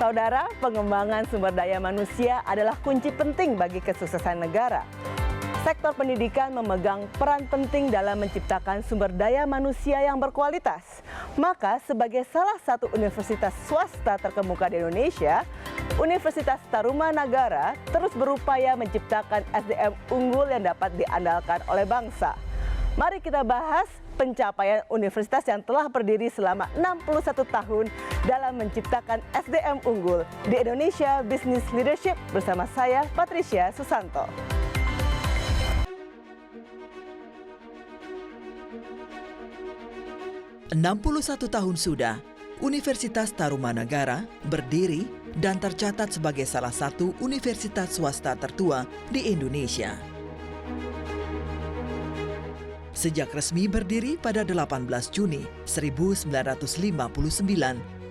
Saudara, pengembangan sumber daya manusia adalah kunci penting bagi kesuksesan negara. Sektor pendidikan memegang peran penting dalam menciptakan sumber daya manusia yang berkualitas. Maka, sebagai salah satu universitas swasta terkemuka di Indonesia, Universitas Tarumanagara terus berupaya menciptakan SDM unggul yang dapat diandalkan oleh bangsa. Mari kita bahas pencapaian universitas yang telah berdiri selama 61 tahun dalam menciptakan SDM unggul di Indonesia Business Leadership bersama saya, Patricia Susanto. Tahun sudah, Universitas Tarumanagara berdiri dan tercatat sebagai salah satu universitas swasta tertua di Indonesia. Sejak resmi berdiri pada 18 Juni 1959,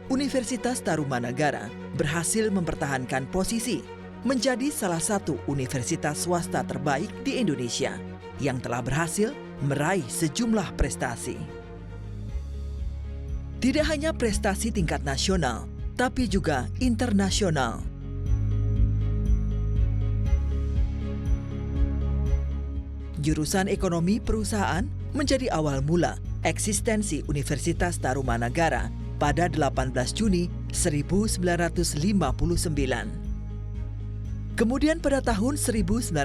Universitas Tarumanagara berhasil mempertahankan posisi menjadi salah satu universitas swasta terbaik di Indonesia yang telah berhasil meraih sejumlah prestasi. Tidak hanya prestasi tingkat nasional, tapi juga internasional. Jurusan Ekonomi Perusahaan menjadi awal mula eksistensi Universitas Tarumanagara pada 18 Juni 1959. Kemudian pada tahun 1962,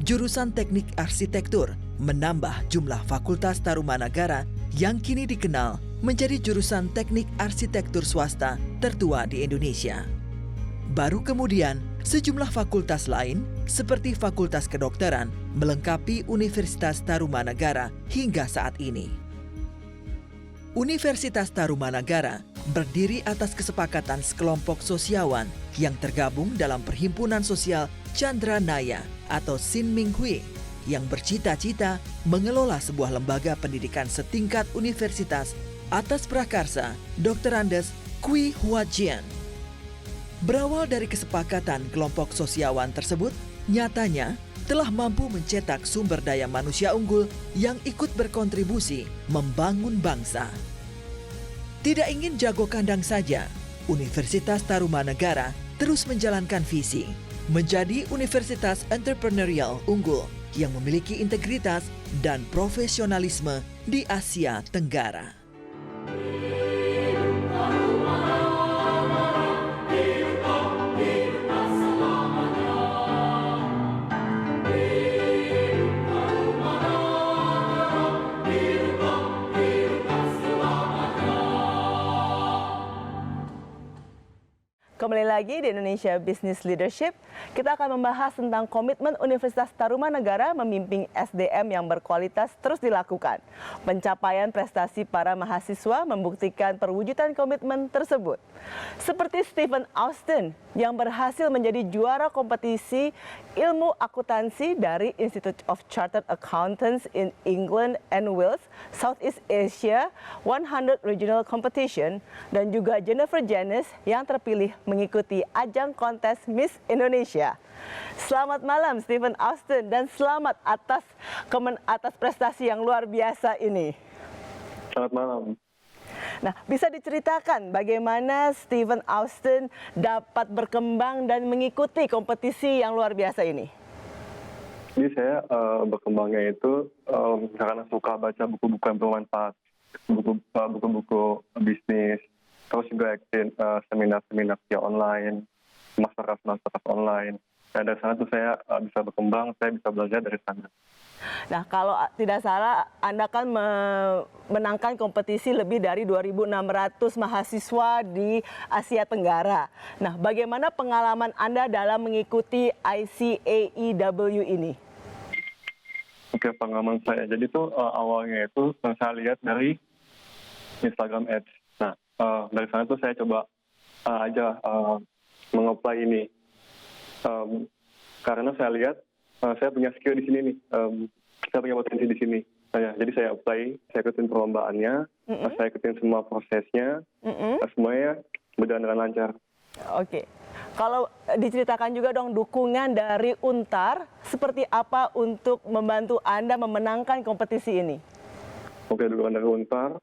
jurusan Teknik Arsitektur menambah jumlah Fakultas Tarumanagara yang kini dikenal menjadi jurusan Teknik Arsitektur swasta tertua di Indonesia. Baru kemudian, sejumlah fakultas lain seperti Fakultas Kedokteran melengkapi Universitas Tarumanagara hingga saat ini. Universitas Tarumanagara berdiri atas kesepakatan sekelompok sosiawan yang tergabung dalam Perhimpunan Sosial Chandra Naya atau Sinminghui yang bercita-cita mengelola sebuah lembaga pendidikan setingkat universitas atas prakarsa Dr. Andes Kwi Hua Jian. Berawal dari kesepakatan kelompok sosiawan tersebut, nyatanya telah mampu mencetak sumber daya manusia unggul yang ikut berkontribusi membangun bangsa. Tidak ingin jago kandang saja, Universitas Tarumanagara terus menjalankan visi menjadi universitas entrepreneurial unggul yang memiliki integritas dan profesionalisme di Asia Tenggara. Kembali lagi di Indonesia Business Leadership, kita akan membahas tentang komitmen Universitas Tarumanagara memimpin SDM yang berkualitas terus dilakukan. Pencapaian prestasi para mahasiswa membuktikan perwujudan komitmen tersebut. Seperti Stephen Austin yang berhasil menjadi juara kompetisi ilmu akuntansi dari Institute of Chartered Accountants in England and Wales, Southeast Asia 100 Regional Competition, dan juga Jennifer Janice yang terpilih mengikuti ajang kontes Miss Indonesia. Selamat malam Stephen Austin dan selamat atas prestasi yang luar biasa ini. Selamat malam. Nah, bisa diceritakan bagaimana Stephen Austin dapat berkembang dan mengikuti kompetisi yang luar biasa ini? Jadi saya berkembangnya itu karena suka baca buku-buku yang bermanfaat, buku-buku bisnis, terus juga ikutin seminar-seminar via online, masterclass online. Dan dari sana tuh saya bisa berkembang, saya bisa belajar dari sana. Nah, kalau tidak salah, Anda kan memenangkan kompetisi lebih dari 2.600 mahasiswa di Asia Tenggara. Nah, bagaimana pengalaman Anda dalam mengikuti ICAEW ini? Oke, pengalaman saya. Jadi tuh awalnya itu saya lihat dari Instagram Ads. Nah, dari sana tuh saya coba aja meng-apply ini. Karena saya lihat saya punya skill di sini nih, saya punya potensi di sini. Jadi saya apply, saya ikutin perlombaannya, saya ikutin semua prosesnya, semuanya berjalan dengan lancar. Oke, kalau diceritakan juga dong dukungan dari Untar, seperti apa untuk membantu Anda memenangkan kompetisi ini? Oke, dukungan dari Untar,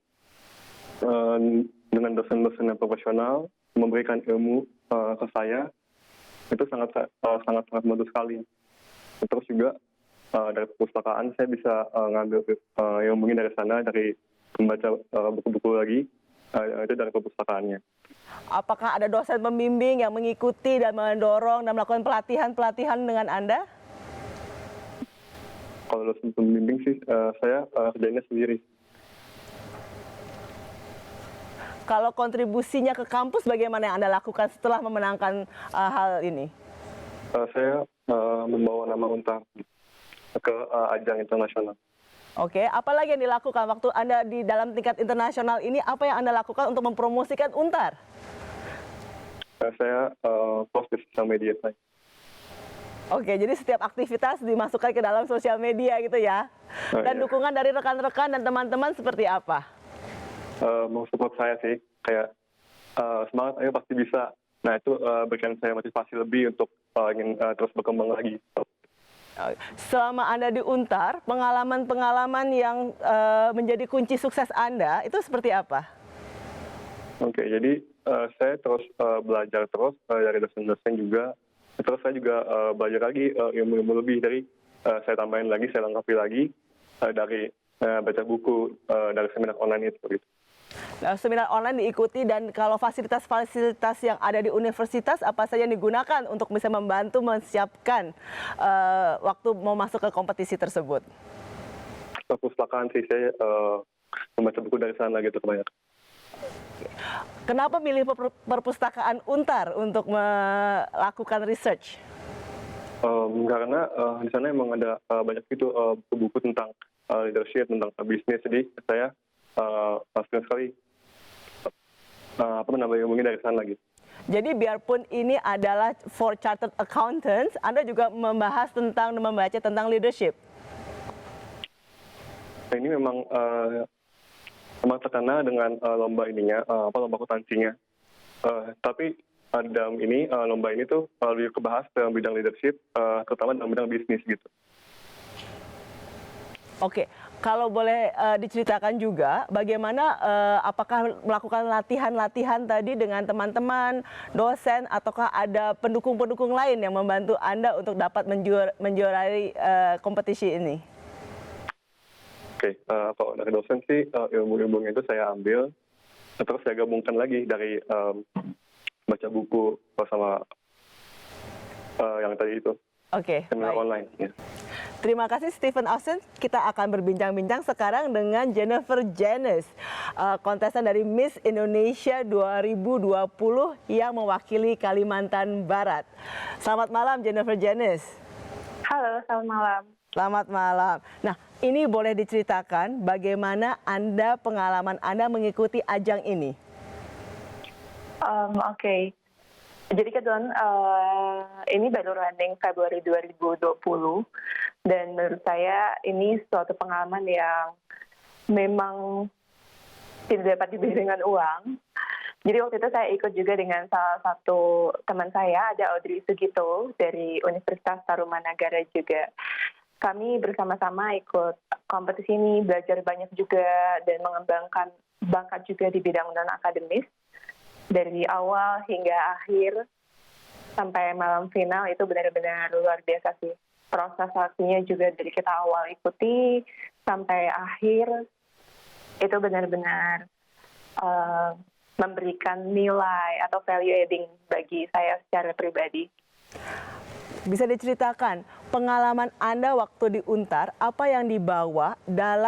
dengan dosen-dosen yang profesional, memberikan ilmu ke saya itu sangat membantu sekali. Terus juga dari perpustakaan saya bisa ngambil ilmunya dari sana, dari membaca buku-buku lagi itu dari perpustakaannya. Apakah ada dosen pembimbing yang mengikuti dan mendorong dan melakukan pelatihan-pelatihan dengan Anda? Kalau dosen pembimbing sih saya kerjanya sendiri. Kalau kontribusinya ke kampus bagaimana yang Anda lakukan setelah memenangkan hal ini? Saya membawa nama Untar ke ajang internasional. Oke, apa lagi yang dilakukan waktu Anda di dalam tingkat internasional ini? Apa yang Anda lakukan untuk mempromosikan Untar? Saya post di sosial media saya. Oke, jadi setiap aktivitas dimasukkan ke dalam sosial media gitu ya? Dan Iya. dukungan dari rekan-rekan dan teman-teman seperti apa? Mau support saya sih, kayak semangat, ayo pasti bisa. Nah itu berikan saya motivasi lebih untuk ingin terus berkembang lagi. Selama Anda di Untar, pengalaman-pengalaman yang menjadi kunci sukses Anda itu seperti apa? Oke, jadi saya terus belajar terus dari dosen-dosen juga. Terus saya juga belajar lagi ilmu-ilmu lebih dari saya tambahin lagi, saya lengkapi lagi dari baca buku, dari seminar online itu gitu. Nah, seminar online diikuti dan kalau fasilitas-fasilitas yang ada di universitas apa saja yang digunakan untuk bisa membantu menyiapkan waktu mau masuk ke kompetisi tersebut? Perpustakaan sih, saya membaca buku dari sana gitu kebanyakan. Kenapa milih perpustakaan Untar untuk melakukan research? Karena di sana emang ada banyak gitu buku-buku tentang leadership, tentang bisnis. Jadi saya senang sekali menambah ilmunya dari sana gitu. Jadi biarpun ini adalah for chartered accountants, Anda juga membahas tentang membaca tentang leadership. Nah, ini memang terkena dengan lomba ininya, lomba akuntansinya. Tapi dalam ini lomba ini tuh lebih kebahas dalam bidang leadership, terutama dalam bidang bisnis gitu. Oke, kalau boleh diceritakan juga bagaimana apakah melakukan latihan-latihan tadi dengan teman-teman, dosen, ataukah ada pendukung-pendukung lain yang membantu Anda untuk dapat menjuarai kompetisi ini? Oke, kalau dari dosen sih ilmu-ilmunya itu saya ambil, terus saya gabungkan lagi dari baca buku sama yang tadi itu, Oke, seminar baik. online. Ya. Terima kasih Stephen Austin. Kita akan berbincang-bincang sekarang dengan Jennifer Janice, kontestan dari Miss Indonesia 2020 yang mewakili Kalimantan Barat. Selamat malam Jennifer Janice. Halo, selamat malam. Selamat malam. Nah, ini boleh diceritakan bagaimana pengalaman Anda mengikuti ajang ini? Oke. Jadi kebetulan ini baru running Februari 2020 dan menurut saya ini suatu pengalaman yang memang tidak dapat dibeli dengan uang. Jadi waktu itu saya ikut juga dengan salah satu teman saya, ada Audrey Sugito dari Universitas Tarumanagara juga. Kami bersama-sama ikut kompetisi ini, belajar banyak juga dan mengembangkan bakat juga di bidang non-akademis. Dari awal hingga akhir sampai malam final itu benar-benar luar biasa sih. Proses seleksinya juga dari kita awal ikuti sampai akhir itu benar-benar memberikan nilai atau value adding bagi saya secara pribadi. Bisa diceritakan pengalaman Anda waktu di Untar, apa yang dibawa dan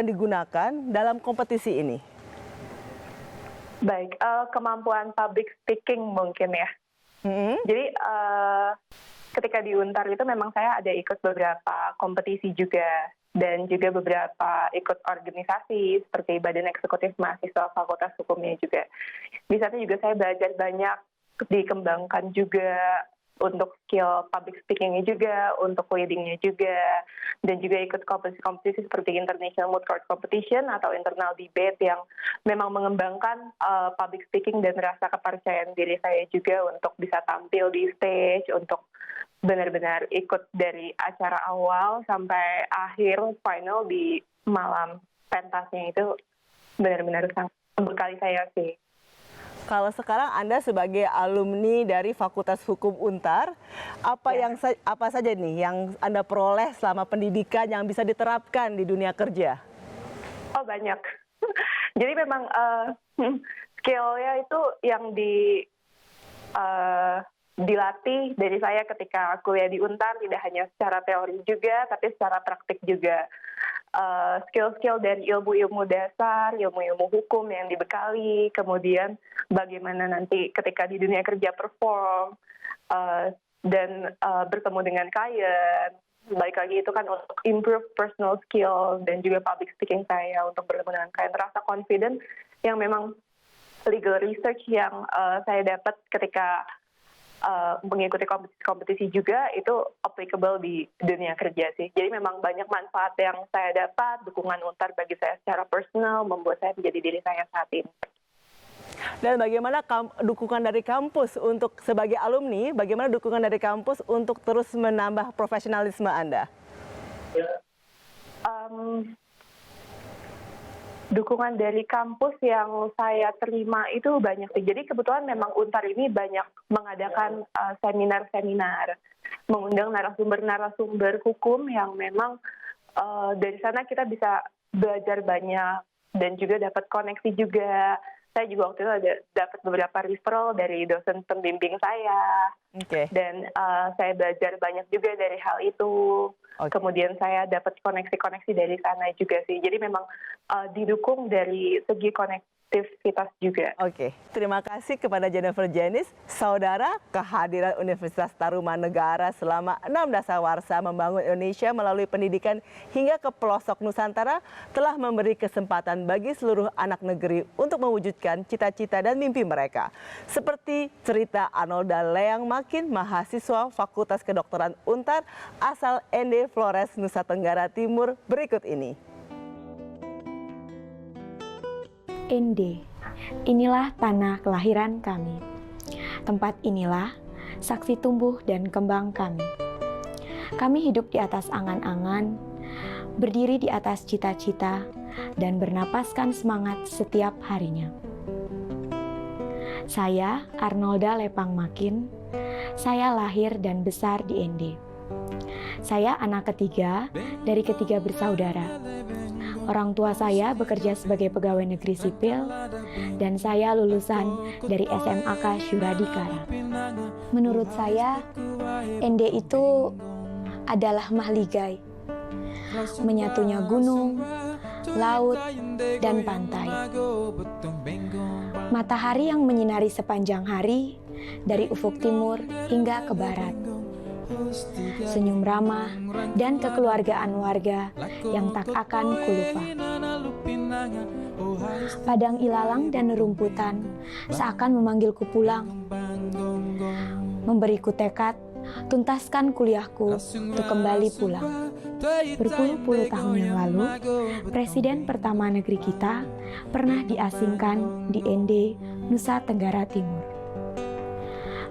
digunakan dalam kompetisi ini? Baik, kemampuan public speaking mungkin ya. Jadi ketika di Untar itu memang saya ada ikut beberapa kompetisi juga dan juga beberapa ikut organisasi seperti Badan Eksekutif Mahasiswa Fakultas Hukumnya juga. Di sana juga saya belajar banyak, dikembangkan juga untuk skill public speaking-nya juga, untuk leading-nya juga, dan juga ikut kompetisi-kompetisi seperti International Moot Court Competition atau internal debate yang memang mengembangkan public speaking dan rasa kepercayaan diri saya juga untuk bisa tampil di stage, untuk benar-benar ikut dari acara awal sampai akhir final di malam pentasnya itu benar-benar sangat membekali saya sih. Kalau sekarang Anda sebagai alumni dari Fakultas Hukum Untar, apa saja nih yang Anda peroleh selama pendidikan yang bisa diterapkan di dunia kerja? Oh, banyak. Jadi memang skill-nya itu yang dilatih dari saya ketika kuliah di Untar, tidak hanya secara teori juga, tapi secara praktik juga. Skill-skill dari ilmu-ilmu dasar, ilmu-ilmu hukum yang dibekali, kemudian bagaimana nanti ketika di dunia kerja perform, dan bertemu dengan klien. Baik lagi itu kan untuk improve personal skill dan juga public speaking saya untuk bertemu dengan klien. Rasa confident yang memang legal research yang saya dapat ketika mengikuti kompetisi juga itu applicable di dunia kerja sih. Jadi memang banyak manfaat yang saya dapat, dukungan Untar bagi saya secara personal membuat saya menjadi diri saya saat ini. Dan bagaimana dukungan dari kampus untuk sebagai alumni, bagaimana dukungan dari kampus untuk terus menambah profesionalisme Anda? Dukungan dari kampus yang saya terima itu banyak sih. Jadi kebetulan memang Untar ini banyak mengadakan seminar-seminar, mengundang narasumber-narasumber hukum yang memang dari sana kita bisa belajar banyak dan juga dapat koneksi juga. Saya juga waktu itu ada dapat beberapa referral dari dosen pembimbing saya. Okay. Dan saya belajar banyak juga dari hal itu. Okay. Kemudian saya dapat koneksi-koneksi dari sana juga sih. Jadi memang didukung dari segi konektivitas juga. Oke, terima kasih kepada Jennifer Janice, saudara kehadiran Universitas Tarumanegara selama 6 dasawarsa membangun Indonesia melalui pendidikan hingga ke pelosok Nusantara telah memberi kesempatan bagi seluruh anak negeri untuk mewujudkan cita-cita dan mimpi mereka. Seperti cerita Arnolda Leang Makin, mahasiswa Fakultas Kedokteran Untar asal ND Flores, Nusa Tenggara Timur berikut ini. ND, inilah tanah kelahiran kami. Tempat inilah saksi tumbuh dan kembang kami. Kami hidup di atas angan-angan, berdiri di atas cita-cita, dan bernapaskan semangat setiap harinya. Saya Arnolda Lepang Makin, saya lahir dan besar di ND. Saya anak ketiga dari ketiga bersaudara. Orang tua saya bekerja sebagai pegawai negeri sipil dan saya lulusan dari SMAK Syuradikara. Menurut saya, ND itu adalah mahligai, menyatunya gunung, laut, dan pantai. Matahari yang menyinari sepanjang hari dari ufuk timur hingga ke barat. Senyum ramah dan kekeluargaan warga yang tak akan kulupa. Padang ilalang dan rumputan seakan memanggilku pulang, memberiku tekad tuntaskan kuliahku untuk kembali pulang. Berpuluh-puluh tahun yang lalu, Presiden pertama negeri kita pernah diasingkan di ND, Nusa Tenggara Timur.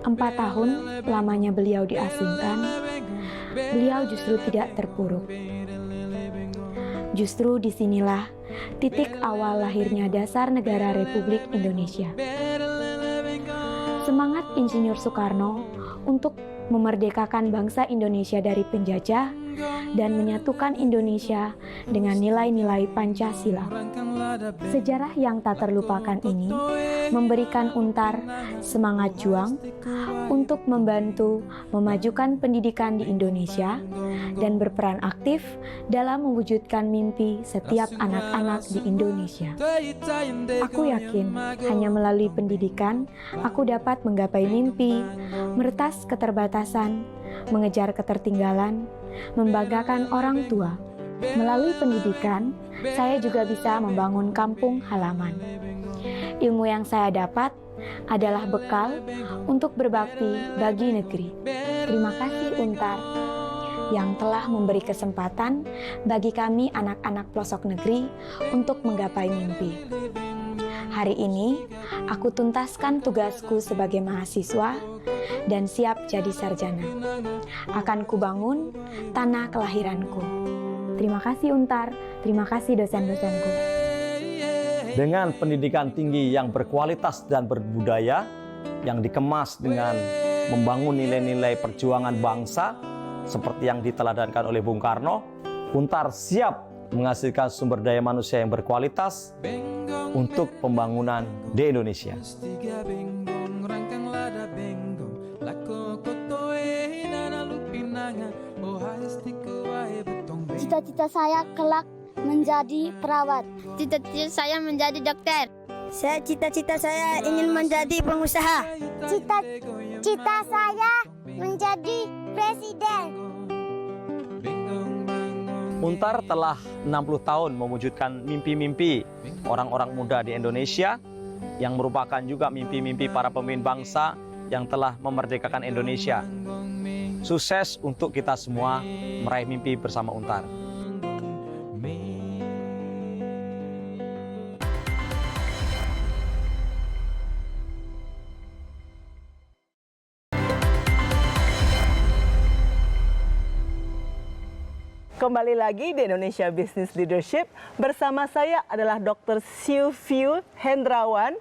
4 tahun lamanya beliau diasingkan, beliau justru tidak terpuruk. Justru disinilah titik awal lahirnya dasar negara Republik Indonesia. Semangat Insinyur Soekarno untuk memerdekakan bangsa Indonesia dari penjajah dan menyatukan Indonesia dengan nilai-nilai Pancasila. Sejarah yang tak terlupakan ini memberikan Untar semangat juang untuk membantu memajukan pendidikan di Indonesia dan berperan aktif dalam mewujudkan mimpi setiap anak-anak di Indonesia. Aku yakin hanya melalui pendidikan aku dapat menggapai mimpi, meretas keterbatasan, mengejar ketertinggalan, membanggakan orang tua. Melalui pendidikan, saya juga bisa membangun kampung halaman. Ilmu yang saya dapat adalah bekal untuk berbakti bagi negeri. Terima kasih Untar yang telah memberi kesempatan bagi kami anak-anak pelosok negeri untuk menggapai mimpi. Hari ini, aku tuntaskan tugasku sebagai mahasiswa dan siap jadi sarjana. Akan kubangun tanah kelahiranku. Terima kasih Untar, terima kasih dosen-dosenku. dengan pendidikan tinggi yang berkualitas dan berbudaya, yang dikemas dengan membangun nilai-nilai perjuangan bangsa, seperti yang diteladankan oleh Bung Karno, Untar siap menghasilkan sumber daya manusia yang berkualitas untuk pembangunan di Indonesia. Cita-cita saya kelak menjadi perawat. Cita-cita saya menjadi dokter. Cita-cita saya ingin menjadi pengusaha. Cita-cita saya menjadi presiden. Untar telah 60 tahun mewujudkan mimpi-mimpi orang-orang muda di Indonesia yang merupakan juga mimpi-mimpi para pemimpin bangsa yang telah memerdekakan Indonesia. Sukses untuk kita semua meraih mimpi bersama Untar. Kembali lagi di Indonesia Business Leadership. Bersama saya adalah Dr. Silviu Hendrawan.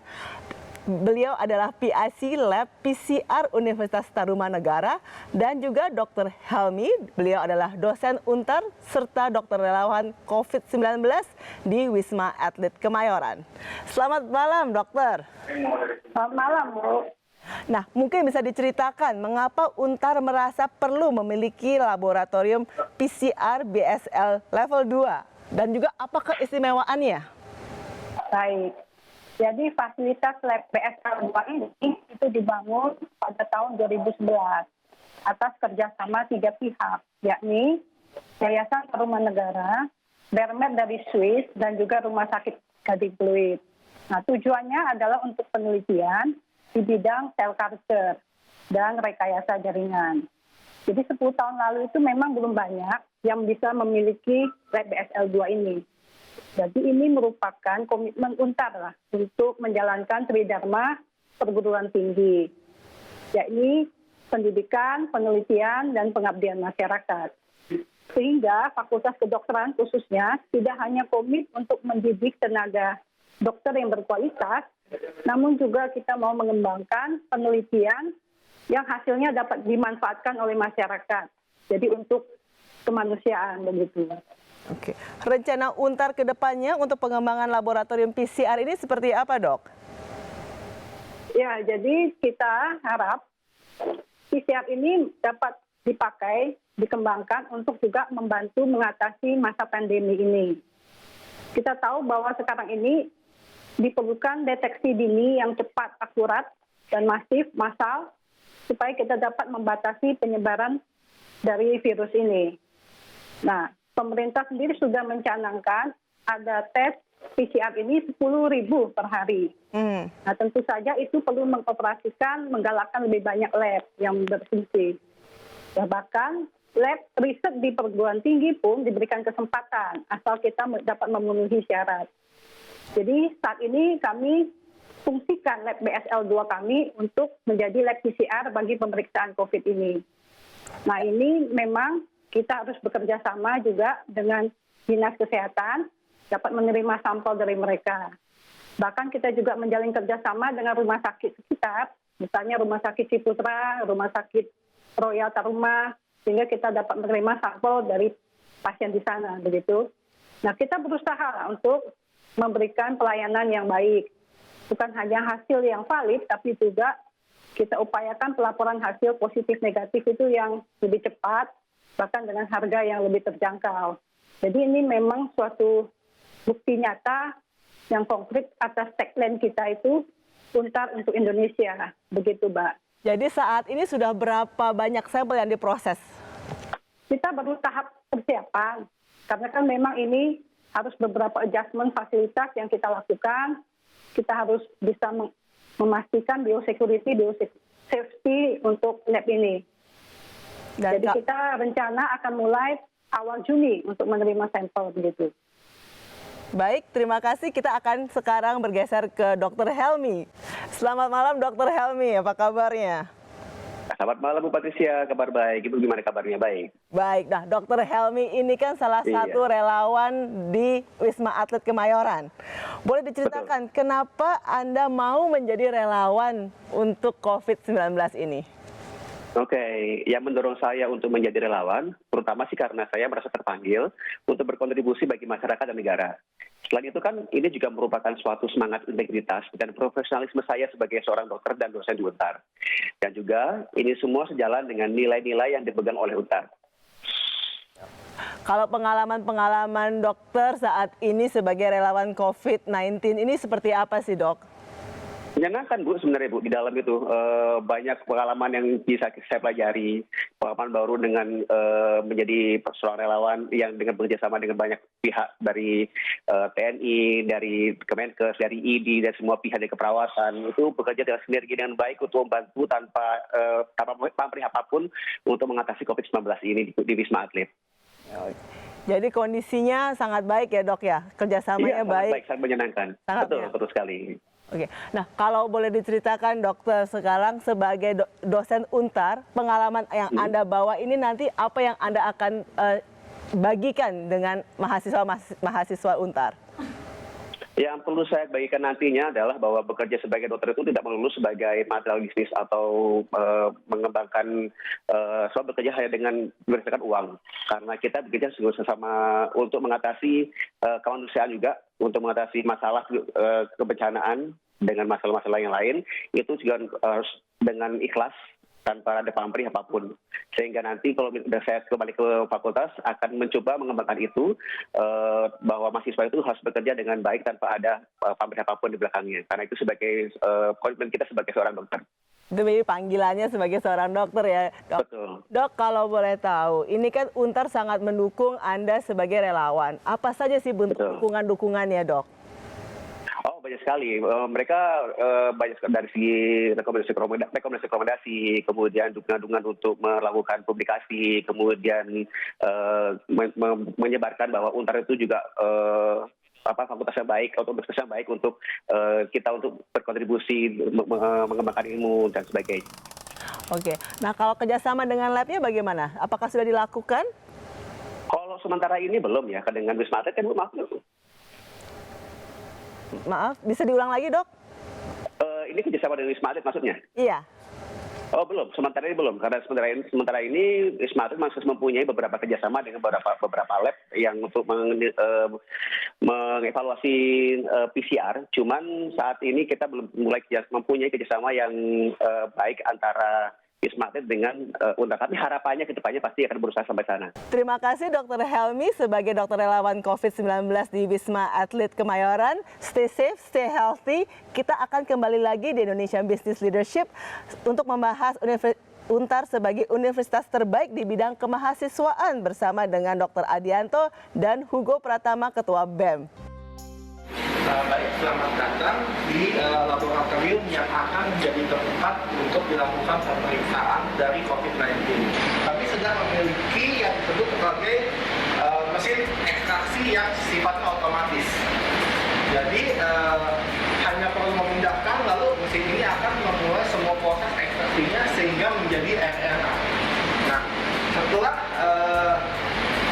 Beliau adalah PIC Lab PCR Universitas Tarumanegara dan juga Dr. Helmi. Beliau adalah dosen Untar serta dokter relawan COVID-19 di Wisma Atlet Kemayoran. Selamat malam, dokter. Selamat malam, Bu. Nah, mungkin bisa diceritakan mengapa Untar merasa perlu memiliki laboratorium PCR BSL level 2 dan juga apa keistimewaannya? Baik. Jadi fasilitas lab BSL 2 ini itu dibangun pada tahun 2011 atas kerjasama 3 pihak, yakni Yayasan Tarumanegara, Bermed dari Swiss, dan juga Rumah Sakit Gading-Pluit. Nah, tujuannya adalah untuk penelitian di bidang sel culture dan rekayasa jaringan. Jadi 10 tahun lalu itu memang belum banyak yang bisa memiliki lab BSL 2 ini. Jadi ini merupakan komitmen Untar lah untuk menjalankan Tridharma perguruan tinggi, yakni pendidikan, penelitian, dan pengabdian masyarakat. Sehingga Fakultas Kedokteran khususnya tidak hanya komit untuk mendidik tenaga dokter yang berkualitas, namun juga kita mau mengembangkan penelitian yang hasilnya dapat dimanfaatkan oleh masyarakat. Jadi untuk kemanusiaan begitu. Oke. Rencana Untar ke depannya untuk pengembangan laboratorium PCR ini seperti apa, Dok? Ya, jadi kita harap PCR ini dapat dipakai, dikembangkan untuk juga membantu mengatasi masa pandemi ini. Kita tahu bahwa sekarang ini diperlukan deteksi dini yang cepat, akurat, dan masif, massal, supaya kita dapat membatasi penyebaran dari virus ini. Nah, pemerintah sendiri sudah mencanangkan ada tes PCR ini 10.000 per hari. Nah, tentu saja itu perlu mengoperasikan, menggalakkan lebih banyak lab yang berfungsi. Ya, bahkan lab riset di perguruan tinggi pun diberikan kesempatan asal kita dapat memenuhi syarat. Jadi saat ini kami fungsikan lab BSL 2 kami untuk menjadi lab PCR bagi pemeriksaan COVID ini. Nah, ini memang kita harus bekerja sama juga dengan Dinas Kesehatan, dapat menerima sampel dari mereka. Bahkan kita juga menjalin kerjasama dengan rumah sakit sekitar, misalnya Rumah Sakit Ciputra, Rumah Sakit Royal Taruma, sehingga kita dapat menerima sampel dari pasien di sana, begitu. Nah, kita berusaha untuk memberikan pelayanan yang baik. Bukan hanya hasil yang valid, tapi juga kita upayakan pelaporan hasil positif negatif itu yang lebih cepat, bahkan dengan harga yang lebih terjangkau. Jadi ini memang suatu bukti nyata yang konkret atas tagline kita itu Untar untuk Indonesia. Begitu, Mbak. Jadi saat ini sudah berapa banyak sampel yang diproses? Kita baru tahap persiapan, karena kan memang ini harus beberapa adjustment fasilitas yang kita lakukan. Kita harus bisa memastikan biosecurity, biosafety untuk lab ini. Dan jadi kita rencana akan mulai awal Juni untuk menerima sampel begitu. Baik, terima kasih. Kita akan sekarang bergeser ke Dr. Helmi. Selamat malam, Dr. Helmi. Apa kabarnya? Selamat malam Bu Patricia, kabar baik. Ibu gimana kabarnya? Baik. Baik, nah Dokter Helmi ini kan salah satu relawan di Wisma Atlet Kemayoran. Boleh diceritakan kenapa Anda mau menjadi relawan untuk COVID-19 ini? Oke, yang mendorong saya untuk menjadi relawan, terutama sih karena saya merasa terpanggil untuk berkontribusi bagi masyarakat dan negara. Selain itu kan ini juga merupakan suatu semangat integritas dan profesionalisme saya sebagai seorang dokter dan dosen di UNTAR. Dan juga ini semua sejalan dengan nilai-nilai yang dipegang oleh UNTAR. Kalau pengalaman-pengalaman dokter saat ini sebagai relawan COVID-19 ini seperti apa sih, Dok? Menyenangkan Bu sebenarnya Bu, di dalam itu banyak pengalaman yang bisa saya pelajari, pengalaman baru dengan menjadi seorang relawan yang dengan bekerjasama dengan banyak pihak dari TNI, dari Kemenkes, dari ID, dan semua pihak dari keperawatan, itu bekerja dengan sinergi dengan baik untuk membantu tanpa pamrih apapun untuk mengatasi COVID-19 ini di Wisma Atlet. Jadi kondisinya sangat baik ya Dok ya, kerjasamanya baik, sangat menyenangkan. Sangat betul sekali. Oke, nah kalau boleh diceritakan dokter sekarang sebagai dosen UNTAR, pengalaman yang Anda bawa ini nanti apa yang Anda akan bagikan dengan mahasiswa UNTAR? Yang perlu saya bagikan nantinya adalah bahwa bekerja sebagai dokter itu tidak melulu sebagai material bisnis atau mengembangkan soal bekerja hanya dengan berdasarkan uang. Karena kita bekerja sama untuk mengatasi kemanusiaan juga, untuk mengatasi masalah kebencanaan dengan masalah-masalah yang lain, itu juga harus dengan ikhlas tanpa ada pamrih apapun. Sehingga nanti kalau saya kembali ke fakultas akan mencoba mengembangkan itu, bahwa mahasiswa itu harus bekerja dengan baik tanpa ada pamrih apapun di belakangnya. Karena itu sebagai komitmen kita sebagai seorang dokter. Demi panggilannya sebagai seorang dokter ya, Dok. Betul. Dok, kalau boleh tahu, ini kan UNTAR sangat mendukung Anda sebagai relawan. Apa saja sih bentuk dukungan-dukungannya, Dok? Oh, banyak sekali. Mereka banyak sekali dari segi rekomendasi, kemudian dukungan untuk melakukan publikasi, kemudian menyebarkan bahwa UNTAR itu juga fakultas yang baik, atau universitas yang baik untuk kita untuk berkontribusi mengembangkan ilmu dan sebagainya. Oke, nah kalau kerjasama dengan labnya bagaimana? Apakah sudah dilakukan? Kalau sementara ini belum ya, dengan Wisma Atlet kan belum. Maaf, bisa diulang lagi, Dok? Ini kerjasama dengan Wisma Atlet maksudnya? Iya. Oh belum, sementara ini belum. Karena sementara ini Wisma Atlet masih mempunyai beberapa kerjasama dengan beberapa lab yang untuk mengevaluasi PCR. Cuman saat ini kita belum mulai mempunyai kerjasama yang baik antara Wisma Atlet dengan UNTAR. Tapi harapannya ke depannya pasti akan berusaha sampai sana. Terima kasih Dr. Helmi sebagai dokter relawan COVID-19 di Wisma Atlet Kemayoran. Stay safe, stay healthy. Kita akan kembali lagi di Indonesia Business Leadership untuk membahas UNTAR sebagai universitas terbaik di bidang kemahasiswaan bersama dengan Dr. Adianto dan Hugo Pratama, Ketua BEM. Baik, selamat datang di laboratorium yang akan menjadi tempat untuk dilakukan pemeriksaan dari COVID-19. Kami sedang memiliki yang disebut sebagai mesin ekstraksi yang sifatnya otomatis. Jadi hanya perlu memindahkan, lalu mesin ini akan memulai semua proses ekstraksinya sehingga menjadi RNA. Nah, setelah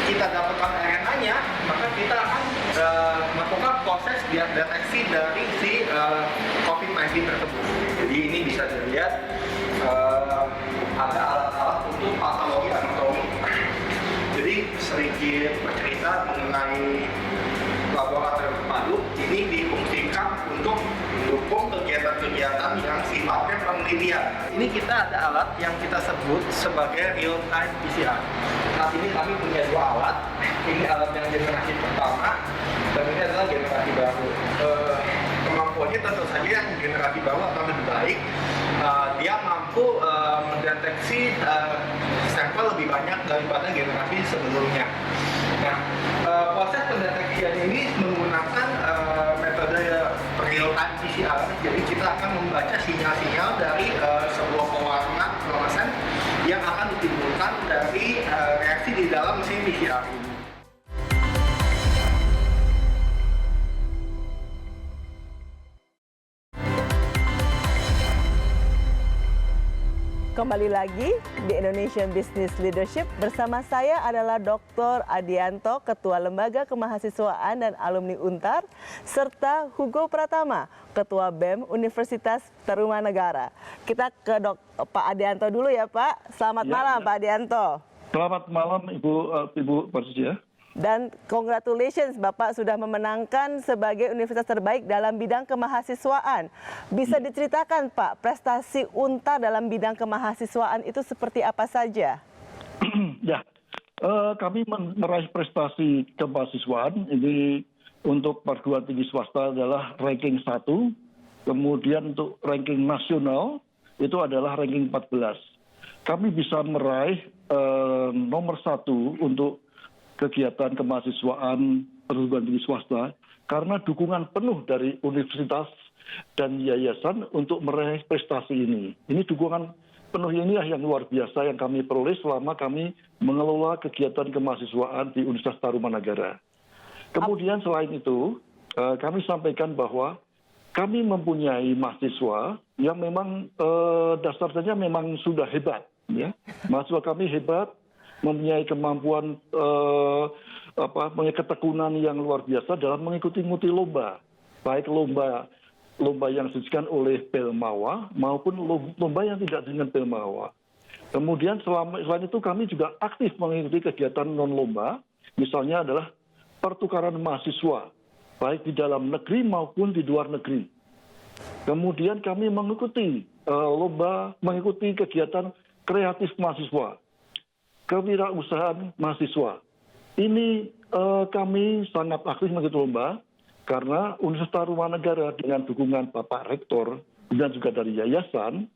kita dapatkan RNA-nya, maka kita akan melakukan proses deteksi dari si COVID-19 tersebut. Jadi ini bisa dilihat ada alat-alat untuk patologi anatomi. Jadi sedikit bercerita mengenai laboratorium terpadu, ini difungsikan untuk mendukung kegiatan-kegiatan yang sifatnya penelitian. Ini kita ada alat yang kita sebut sebagai real-time PCR. Saat ini kami punya dua alat. Ini alat yang generasi pertama dan ini adalah generasi baru. Kemampuannya tentu saja yang generasi baru akan lebih baik. Dia mampu mendeteksi sampel lebih banyak daripada generasi sebelumnya. Nah, proses pendeteksian ini menggunakan metode real-time PCR. Jadi kita akan membaca sinyal-sinyal dari sebuah pewarna fluoresan yang akan ditimbulkan dari reaksi di dalam mesin PCR ini. Kembali lagi di Indonesian Business Leadership bersama saya adalah Dr. Adianto, Ketua Lembaga Kemahasiswaan dan Alumni Untar, serta Hugo Pratama, Ketua BEM Universitas Tarumanegara. Kita ke Pak Adianto dulu ya Pak. Selamat malam Pak Adianto. Selamat malam Ibu Persija. Dan congratulations Bapak sudah memenangkan sebagai universitas terbaik dalam bidang kemahasiswaan. Bisa diceritakan Pak, prestasi Untar dalam bidang kemahasiswaan itu seperti apa saja? Ya, kami meraih prestasi kemahasiswaan ini untuk perguruan tinggi swasta adalah ranking 1, kemudian untuk ranking nasional itu adalah ranking 14. Kami bisa meraih nomor 1 untuk kegiatan kemahasiswaan perguruan tinggi swasta karena dukungan penuh dari universitas dan yayasan untuk meraih prestasi ini. Ini dukungan penuh inilah yang luar biasa yang kami peroleh selama kami mengelola kegiatan kemahasiswaan di Universitas Tarumanegara. Kemudian selain itu, kami sampaikan bahwa kami mempunyai mahasiswa yang memang dasarnya memang sudah hebat. Ya. Mahasiswa kami hebat, mempunyai kemampuan mempunyai ketekunan yang luar biasa dalam mengikuti lomba, baik lomba yang disajikan oleh Belmawa maupun lomba yang tidak dengan Belmawa. Kemudian selain itu kami juga aktif mengikuti kegiatan non lomba, misalnya adalah pertukaran mahasiswa, baik di dalam negeri maupun di luar negeri. Kemudian kami mengikuti mengikuti kegiatan kreatif mahasiswa, kewirausahaan mahasiswa. Ini kami sangat aktif mengikuti lomba karena Universitas Tarumanegara dengan dukungan Bapak Rektor dan juga dari yayasan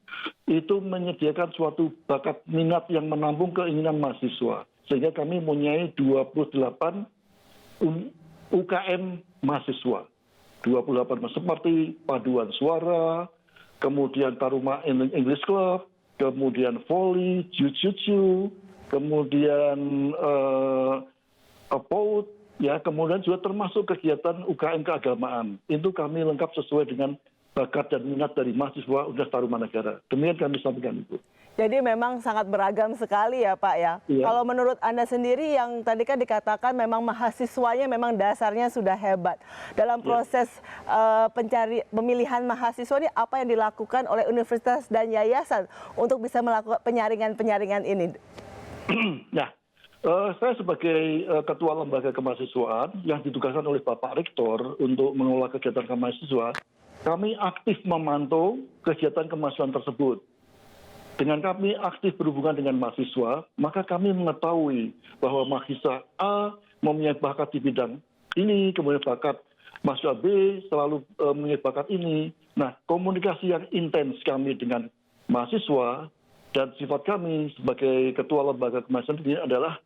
itu menyediakan suatu bakat minat yang menampung keinginan mahasiswa. Sehingga kami mempunyai 28 UKM mahasiswa. 28 seperti paduan suara, kemudian Taruma English Club, kemudian volley, jiu-jitsu, kemudian PAUD, ya, kemudian juga termasuk kegiatan UKM keagamaan. Itu kami lengkap sesuai dengan bakat dan minat dari mahasiswa Universitas Tarumanegara. Demikian kami sampaikan itu. Jadi memang sangat beragam sekali ya Pak ya. Iya. Kalau menurut Anda sendiri yang tadi kan dikatakan memang mahasiswanya memang dasarnya sudah hebat. Dalam proses pemilihan mahasiswa ini apa yang dilakukan oleh universitas dan yayasan untuk bisa melakukan penyaringan ini? Nah, saya sebagai Ketua Lembaga Kemahasiswaan yang ditugaskan oleh Bapak Rektor untuk mengelola kegiatan kemahasiswa, kami aktif memantau kegiatan kemahasiswaan tersebut. Dengan kami aktif berhubungan dengan mahasiswa, maka kami mengetahui bahwa mahasiswa A mempunyai bakat di bidang ini, kemudian bakat mahasiswa B selalu mempunyai bakat ini. Nah, komunikasi yang intens kami dengan mahasiswa dan sifat kami sebagai Ketua Lembaga Kemahasiswaan ini adalah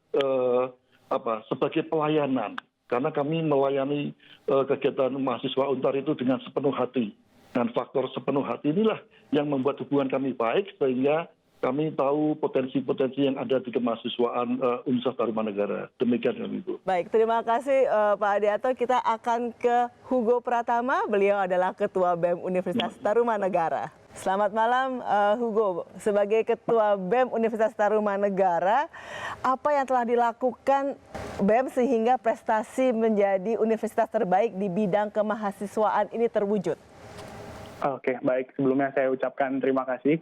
sebagai pelayanan. Karena kami melayani kegiatan mahasiswa Untar itu dengan sepenuh hati. Dan faktor sepenuh hati inilah yang membuat hubungan kami baik sehingga kami tahu potensi-potensi yang ada di kemahasiswaan Universitas Tarumanegara. Demikian Ibu. Baik, terima kasih Pak Adianto. Kita akan ke Hugo Pratama. Beliau adalah Ketua BEM Universitas Tarumanegara. Selamat malam Hugo. Sebagai Ketua BEM Universitas Tarumanegara, apa yang telah dilakukan BEM sehingga prestasi menjadi universitas terbaik di bidang kemahasiswaan ini terwujud? Oke, baik. Sebelumnya saya ucapkan terima kasih.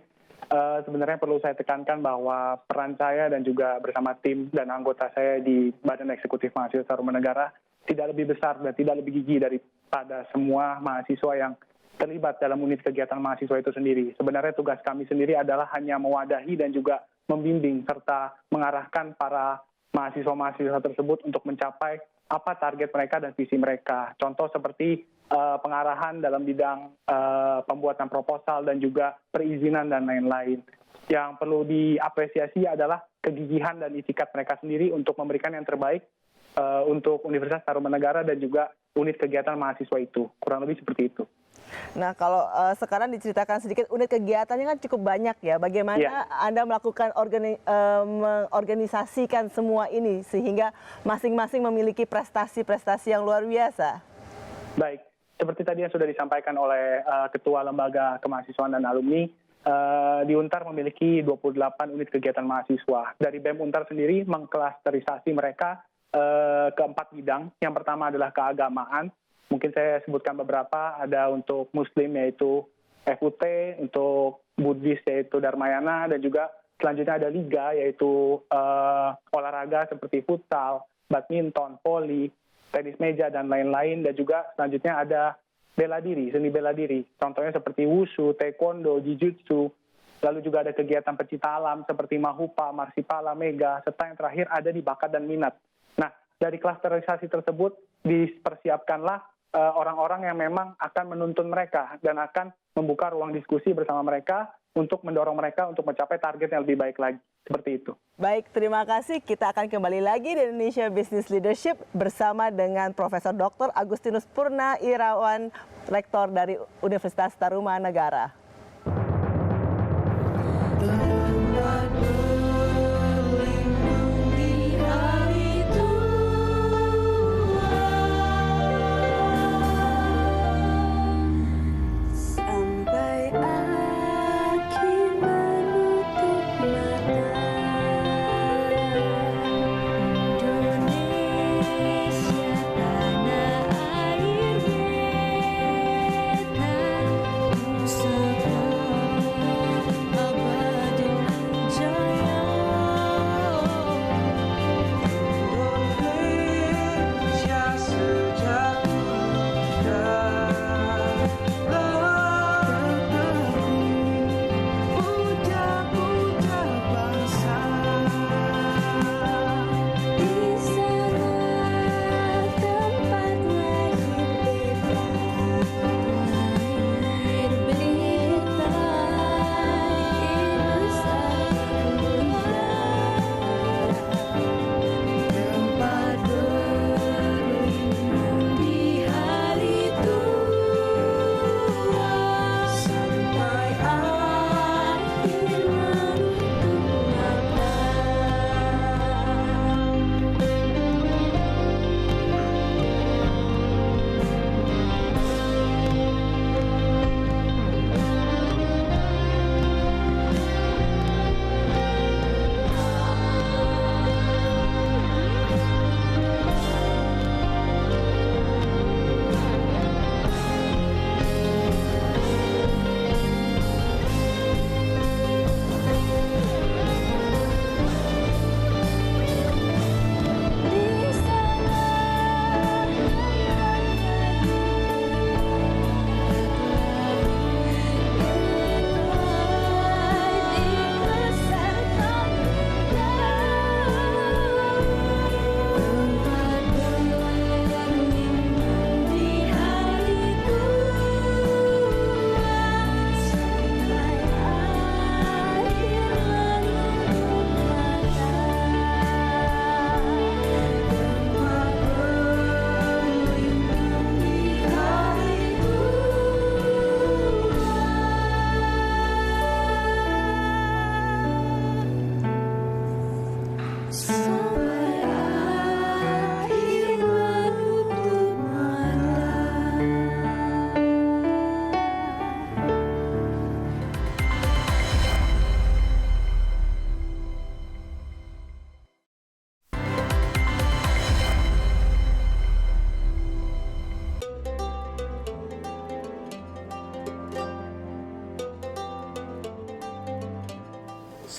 Sebenarnya perlu saya tekankan bahwa peran saya dan juga bersama tim dan anggota saya di Badan Eksekutif Mahasiswa Tarumanegara tidak lebih besar dan tidak lebih gigih daripada semua mahasiswa yang terlibat dalam unit kegiatan mahasiswa itu sendiri. Sebenarnya tugas kami sendiri adalah hanya mewadahi dan juga membimbing serta mengarahkan para mahasiswa-mahasiswa tersebut untuk mencapai apa target mereka dan visi mereka. Contoh seperti pengarahan dalam bidang pembuatan proposal dan juga perizinan dan lain-lain. Yang perlu diapresiasi adalah kegigihan dan itikat mereka sendiri untuk memberikan yang terbaik untuk Universitas Tarumanegara dan juga unit kegiatan mahasiswa itu. Kurang lebih seperti itu. Nah, kalau sekarang diceritakan sedikit unit kegiatannya kan cukup banyak ya. Bagaimana Anda melakukan mengorganisasikan semua ini sehingga masing-masing memiliki prestasi-prestasi yang luar biasa? Baik, seperti tadi yang sudah disampaikan oleh Ketua Lembaga Kemahasiswaan dan Alumni, di Untar memiliki 28 unit kegiatan mahasiswa. Dari BEM Untar sendiri mengklasterisasi mereka ke 4 bidang. Yang pertama adalah keagamaan. Mungkin saya sebutkan beberapa, ada untuk Muslim yaitu FUT, untuk Buddhis yaitu Dharmayana, dan juga selanjutnya ada liga yaitu olahraga seperti futsal, badminton, voli, tenis meja, dan lain-lain. Dan juga selanjutnya ada bela diri, seni bela diri. Contohnya seperti wushu, taekwondo, jujutsu. Lalu juga ada kegiatan pecinta alam seperti mahupa, marsipala, mega, serta yang terakhir ada di bakat dan minat. Nah, dari klasterisasi tersebut dipersiapkanlah orang-orang yang memang akan menuntun mereka dan akan membuka ruang diskusi bersama mereka untuk mendorong mereka untuk mencapai target yang lebih baik lagi. Seperti itu. Baik, terima kasih. Kita akan kembali lagi di Indonesia Business Leadership bersama dengan Profesor Dr. Agustinus Purna Irawan, Rektor dari Universitas Tarumanegara.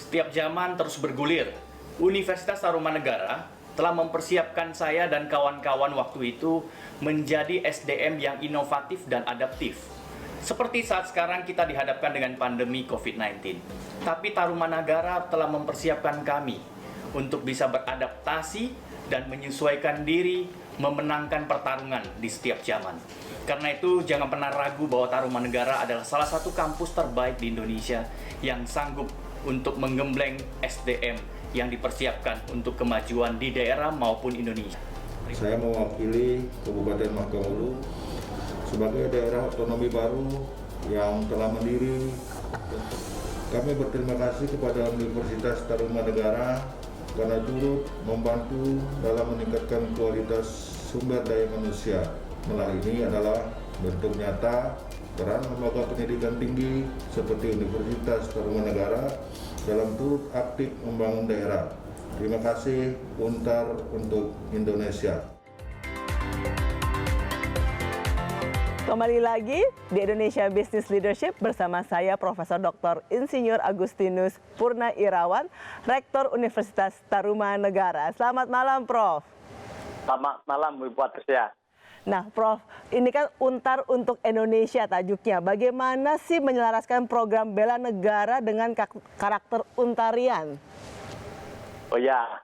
Setiap zaman terus bergulir. Universitas Tarumanegara telah mempersiapkan saya dan kawan-kawan waktu itu menjadi SDM yang inovatif dan adaptif. Seperti saat sekarang kita dihadapkan dengan pandemi COVID-19. Tapi Tarumanegara telah mempersiapkan kami untuk bisa beradaptasi dan menyesuaikan diri, memenangkan pertarungan di setiap zaman. Karena itu jangan pernah ragu bahwa Tarumanegara adalah salah satu kampus terbaik di Indonesia yang sanggup untuk menggembleng SDM yang dipersiapkan untuk kemajuan di daerah maupun Indonesia. Saya mewakili Kabupaten Mahkamulu sebagai daerah otonomi baru yang telah mandiri. Kami berterima kasih kepada Universitas Tarumanegara karena turut membantu dalam meningkatkan kualitas sumber daya manusia. Ini adalah bentuk nyata peran lembaga pendidikan tinggi seperti Universitas Tarumanagara dalam turut aktif membangun daerah. Terima kasih Untar untuk Indonesia. Kembali lagi di Indonesia Business Leadership bersama saya Profesor Dr. Insinyur Agustinus Purna Irawan, Rektor Universitas Tarumanegara. Selamat malam, Prof. Selamat malam, Bu Patricia. Nah, Prof, ini kan Untar untuk Indonesia tajuknya. Bagaimana sih menyelaraskan program bela negara dengan karakter Untarian? Oh ya,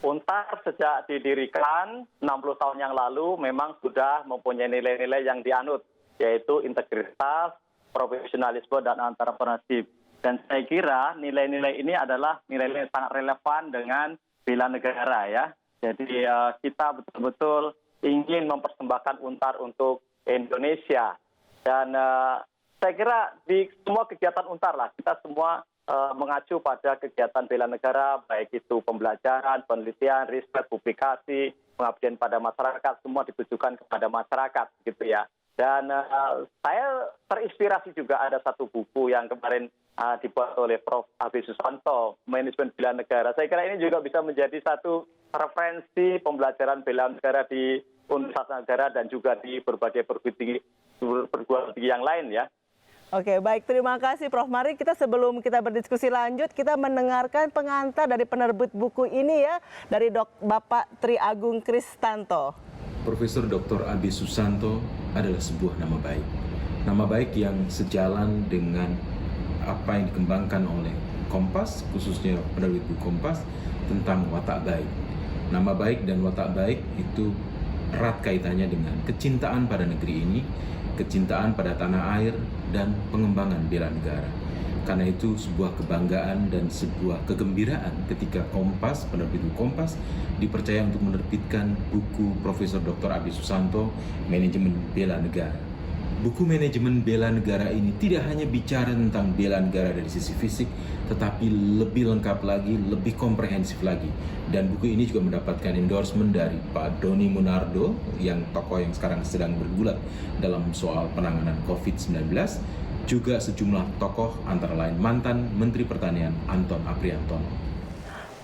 Untar sejak didirikan 60 tahun yang lalu memang sudah mempunyai nilai-nilai yang dianut, yaitu integritas, profesionalisme, dan entrepreneurship. Dan saya kira nilai-nilai ini adalah nilai-nilai sangat relevan dengan bela negara ya. Jadi kita betul-betul ingin mempersembahkan Untar untuk Indonesia. Dan saya kira di semua kegiatan Untar lah, kita semua mengacu pada kegiatan bela negara, baik itu pembelajaran, penelitian, riset, publikasi, pengabdian pada masyarakat, semua ditujukan kepada masyarakat, gitu ya. Dan saya terinspirasi juga ada satu buku yang kemarin dibuat oleh Prof. Abi Susanto, Manajemen Bela Negara. Saya kira ini juga bisa menjadi satu referensi pembelajaran bela negara di Universitas Negara dan juga di berbagai perguruan tinggi yang lain ya. Oke, baik. Terima kasih, Prof. Mari sebelum kita berdiskusi lanjut, kita mendengarkan pengantar dari penerbit buku ini ya, dari Bapak Tri Agung Kristanto. Profesor Dr. Abi Susanto adalah sebuah nama baik. Nama baik yang sejalan dengan apa yang dikembangkan oleh Kompas, khususnya penerbit buku Kompas, tentang watak baik. Nama baik dan watak baik itu erat kaitannya dengan kecintaan pada negeri ini, kecintaan pada tanah air, dan pengembangan bela negara. Karena itu sebuah kebanggaan dan sebuah kegembiraan ketika Kompas, penerbit buku Kompas, dipercaya untuk menerbitkan buku Profesor Dr. Abi Susanto, Manajemen Bela Negara. Buku Manajemen Bela Negara ini tidak hanya bicara tentang bela negara dari sisi fisik, tetapi lebih lengkap lagi, lebih komprehensif lagi. Dan buku ini juga mendapatkan endorsement dari Pak Doni Munardo, yang tokoh yang sekarang sedang bergulat dalam soal penanganan COVID-19, juga sejumlah tokoh antara lain mantan Menteri Pertanian Anton Apriantono.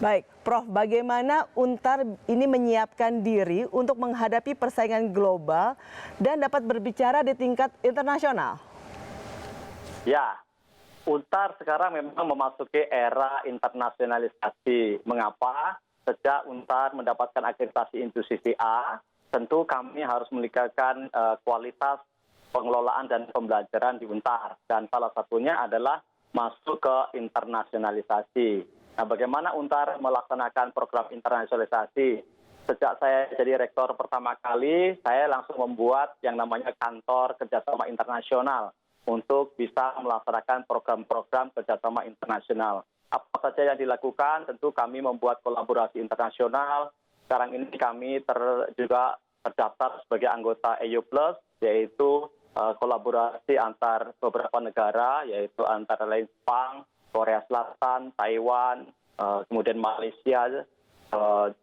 Baik, Prof, bagaimana Untar ini menyiapkan diri untuk menghadapi persaingan global dan dapat berbicara di tingkat internasional? Ya, Untar sekarang memang memasuki era internasionalisasi. Mengapa? Sejak Untar mendapatkan akreditasi inklusivi A, tentu kami harus meningkatkan kualitas pengelolaan dan pembelajaran di Untar. Dan salah satunya adalah masuk ke internasionalisasi. Nah, bagaimana Untar melaksanakan program internasionalisasi? Sejak saya jadi rektor pertama kali, saya langsung membuat yang namanya kantor kerjasama internasional untuk bisa melaksanakan program-program kerjasama internasional. Apa saja yang dilakukan? Tentu kami membuat kolaborasi internasional. Sekarang ini kami juga terdaftar sebagai anggota EU+, yaitu kolaborasi antar beberapa negara, yaitu antara lain Jepang, Korea Selatan, Taiwan, kemudian Malaysia,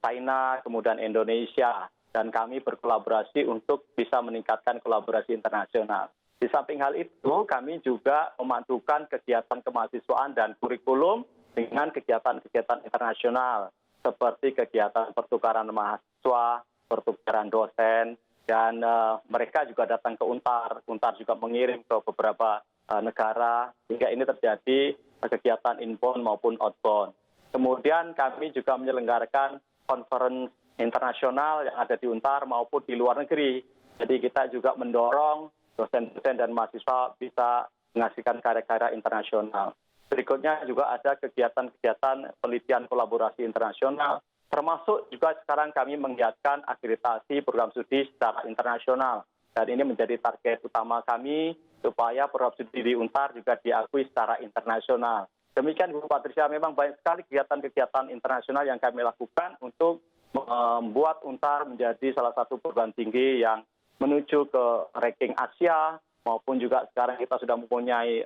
China, kemudian Indonesia. Dan kami berkolaborasi untuk bisa meningkatkan kolaborasi internasional. Di samping hal itu, kami juga memandukan kegiatan kemahasiswaan dan kurikulum dengan kegiatan-kegiatan internasional, seperti kegiatan pertukaran mahasiswa, pertukaran dosen, dan mereka juga datang ke Untar. Untar juga mengirim ke beberapa negara, hingga ini terjadi kegiatan inbound maupun outbound. Kemudian kami juga menyelenggarakan konferensi internasional yang ada di Untar maupun di luar negeri. Jadi kita juga mendorong dosen-dosen dan mahasiswa bisa menghasilkan karya-karya internasional. Berikutnya juga ada kegiatan-kegiatan penelitian kolaborasi internasional, termasuk juga sekarang kami menggiatkan akreditasi program studi secara internasional. Dan ini menjadi target utama kami, supaya program studi di Untar juga diakui secara internasional. Demikian Bu Patricia, memang banyak sekali kegiatan-kegiatan internasional yang kami lakukan untuk membuat Untar menjadi salah satu perguruan tinggi yang menuju ke ranking Asia, maupun juga sekarang kita sudah mempunyai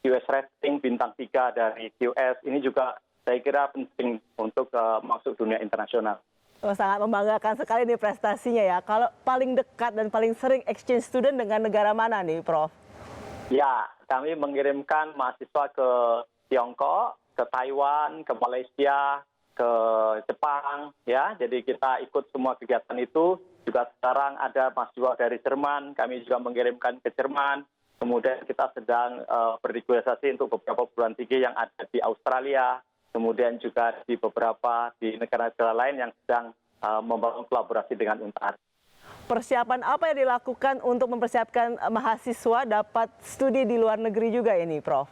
QS rating bintang 3 dari QS. Ini juga saya kira penting untuk masuk dunia internasional. Oh, sangat membanggakan sekali nih prestasinya ya. Kalau paling dekat dan paling sering exchange student dengan negara mana nih, Prof? Ya, kami mengirimkan mahasiswa ke Tiongkok, ke Taiwan, ke Malaysia, ke Jepang, ya. Jadi kita ikut semua kegiatan itu. Juga sekarang ada mahasiswa dari Jerman, kami juga mengirimkan ke Jerman. Kemudian kita sedang bernegosiasi untuk beberapa perguruan tinggi yang ada di Australia, kemudian juga di beberapa di negara-negara lain yang sedang membangun kolaborasi dengan UNTAR. Persiapan apa yang dilakukan untuk mempersiapkan mahasiswa dapat studi di luar negeri juga ini, Prof?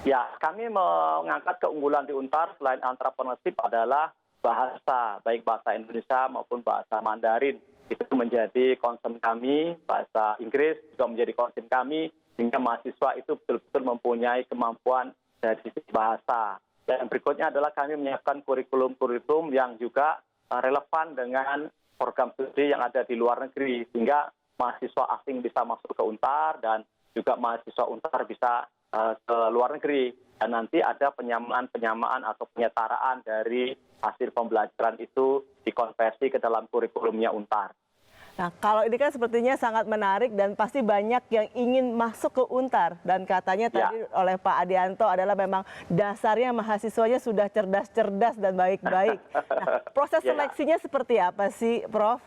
Ya, kami mengangkat keunggulan di UNTAR selain entrepreneurship adalah bahasa, baik bahasa Indonesia maupun bahasa Mandarin. Itu menjadi concern kami, bahasa Inggris juga menjadi concern kami, sehingga mahasiswa itu betul-betul mempunyai kemampuan dari sisi bahasa. Dan berikutnya adalah kami menyiapkan kurikulum-kurikulum yang juga relevan dengan program studi yang ada di luar negeri, sehingga mahasiswa asing bisa masuk ke UNTAR dan juga mahasiswa UNTAR bisa ke luar negeri. Dan nanti ada penyamaan atau penyetaraan dari hasil pembelajaran itu dikonversi ke dalam kurikulumnya UNTAR. Nah, kalau ini kan sepertinya sangat menarik dan pasti banyak yang ingin masuk ke UNTAR. Dan katanya tadi oleh Pak Adianto adalah memang dasarnya mahasiswanya sudah cerdas-cerdas dan baik-baik. Nah, proses seleksinya seperti apa sih, Prof?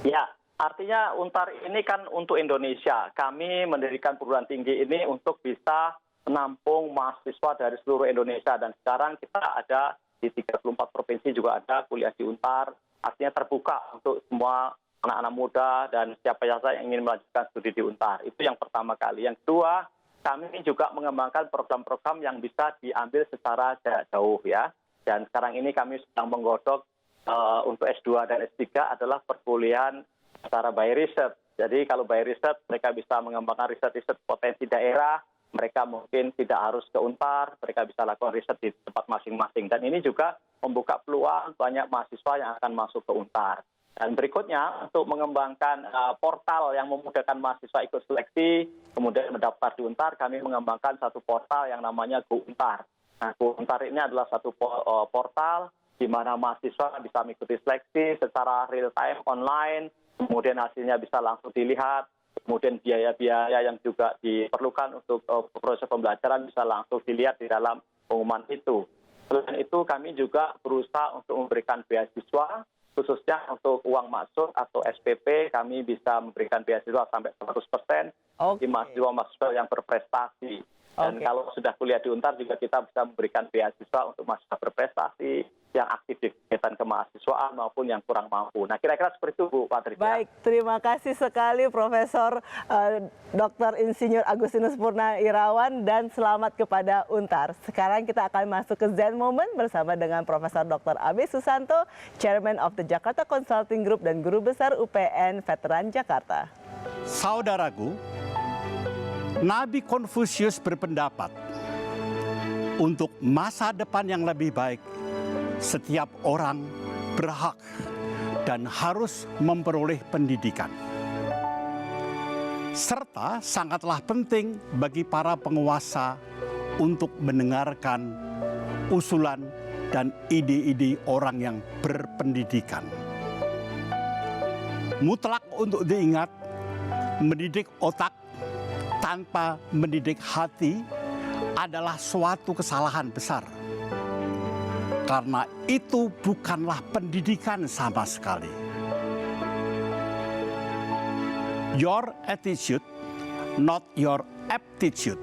Ya, artinya UNTAR ini kan untuk Indonesia. Kami mendirikan perguruan tinggi ini untuk bisa menampung mahasiswa dari seluruh Indonesia. Dan sekarang kita ada di 34 provinsi juga ada kuliah di UNTAR. Artinya terbuka untuk semua anak-anak muda dan siapa saja yang ingin melanjutkan studi di UNTAR. Itu yang pertama kali. Yang kedua, kami juga mengembangkan program-program yang bisa diambil secara jarak jauh, ya. Dan sekarang ini kami sedang menggodok untuk S2 dan S3 adalah perkuliahan secara by research. Jadi kalau by research mereka bisa mengembangkan riset-riset potensi daerah, mereka mungkin tidak harus ke UNTAR, mereka bisa lakukan riset di tempat masing-masing. Dan ini juga membuka peluang banyak mahasiswa yang akan masuk ke UNTAR. Dan berikutnya untuk mengembangkan portal yang memudahkan mahasiswa ikut seleksi, kemudian mendaftar di UNTAR, kami mengembangkan satu portal yang namanya Go UNTAR. Nah, Go UNTAR ini adalah satu portal di mana mahasiswa bisa mengikuti seleksi secara real time online, kemudian hasilnya bisa langsung dilihat, kemudian biaya-biaya yang juga diperlukan untuk proses pembelajaran bisa langsung dilihat di dalam pengumuman itu. Selain itu kami juga berusaha untuk memberikan beasiswa, khususnya untuk uang masuk atau SPP, kami bisa memberikan beasiswa sampai 100% di mahasiswa-mahasiswa yang berprestasi. Dan kalau sudah kuliah di UNTAR juga kita bisa memberikan beasiswa untuk mahasiswa berprestasi yang aktif di kegiatan kemahasiswaan maupun yang kurang mampu. Nah, kira-kira seperti itu, Bu Patricia. Baik, terima kasih sekali Profesor Dr. Insinyur Agustinus Purna Irawan dan selamat kepada UNTAR. Sekarang kita akan masuk ke Zen Moment bersama dengan Profesor Dr. Abe Susanto, Chairman of the Jakarta Consulting Group dan Guru Besar UPN Veteran Jakarta. Saudaraku, Nabi Konfusius berpendapat, untuk masa depan yang lebih baik, setiap orang berhak dan harus memperoleh pendidikan. Serta sangatlah penting bagi para penguasa untuk mendengarkan usulan dan ide-ide orang yang berpendidikan. Mutlak untuk diingat, mendidik otak tanpa mendidik hati adalah suatu kesalahan besar. Karena itu bukanlah pendidikan sama sekali. Your attitude, not your aptitude,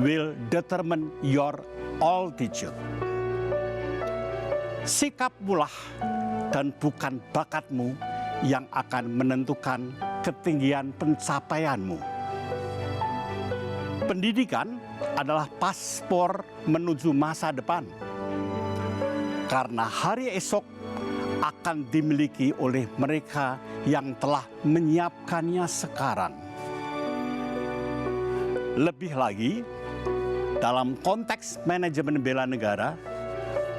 will determine your altitude. Sikapmulah dan bukan bakatmu yang akan menentukan ketinggian pencapaianmu. Pendidikan adalah paspor menuju masa depan. Karena hari esok akan dimiliki oleh mereka yang telah menyiapkannya sekarang. Lebih lagi, dalam konteks manajemen bela negara,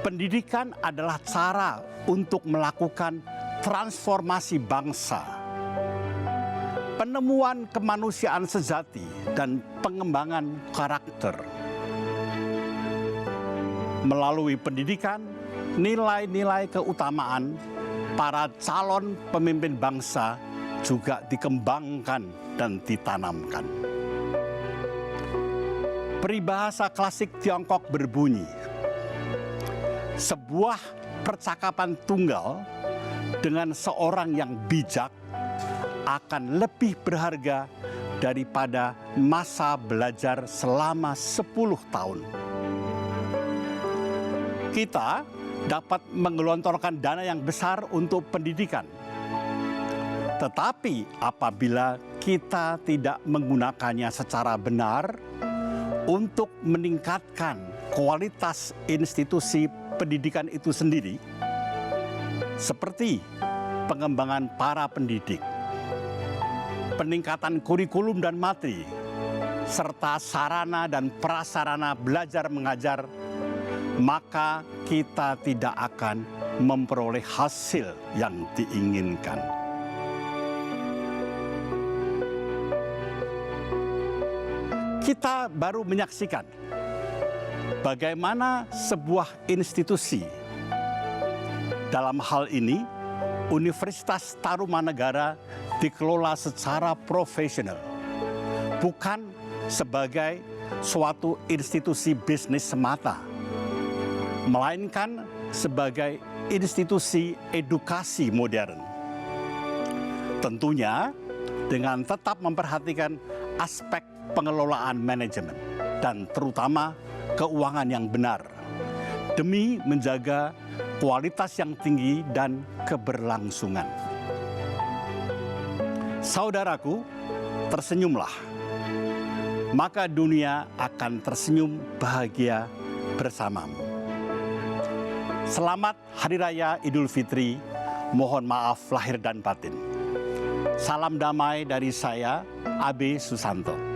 pendidikan adalah cara untuk melakukan transformasi bangsa, penemuan kemanusiaan sejati, dan pengembangan karakter. Melalui pendidikan, nilai-nilai keutamaan para calon pemimpin bangsa juga dikembangkan dan ditanamkan. Peribahasa klasik Tiongkok berbunyi, sebuah percakapan tunggal dengan seorang yang bijak akan lebih berharga daripada masa belajar selama 10 tahun. Kita dapat menggelontorkan dana yang besar untuk pendidikan. Tetapi apabila kita tidak menggunakannya secara benar untuk meningkatkan kualitas institusi pendidikan itu sendiri, seperti pengembangan para pendidik, peningkatan kurikulum dan materi, serta sarana dan prasarana belajar mengajar, maka kita tidak akan memperoleh hasil yang diinginkan. Kita baru menyaksikan bagaimana sebuah institusi, dalam hal ini Universitas Tarumanegara, dikelola secara profesional, bukan sebagai suatu institusi bisnis semata, melainkan sebagai institusi edukasi modern. Tentunya dengan tetap memperhatikan aspek pengelolaan manajemen dan terutama keuangan yang benar demi menjaga kualitas yang tinggi dan keberlangsungan. Saudaraku, tersenyumlah, maka dunia akan tersenyum bahagia bersamamu. Selamat Hari Raya Idul Fitri, mohon maaf lahir dan batin. Salam damai dari saya, AB Susanto.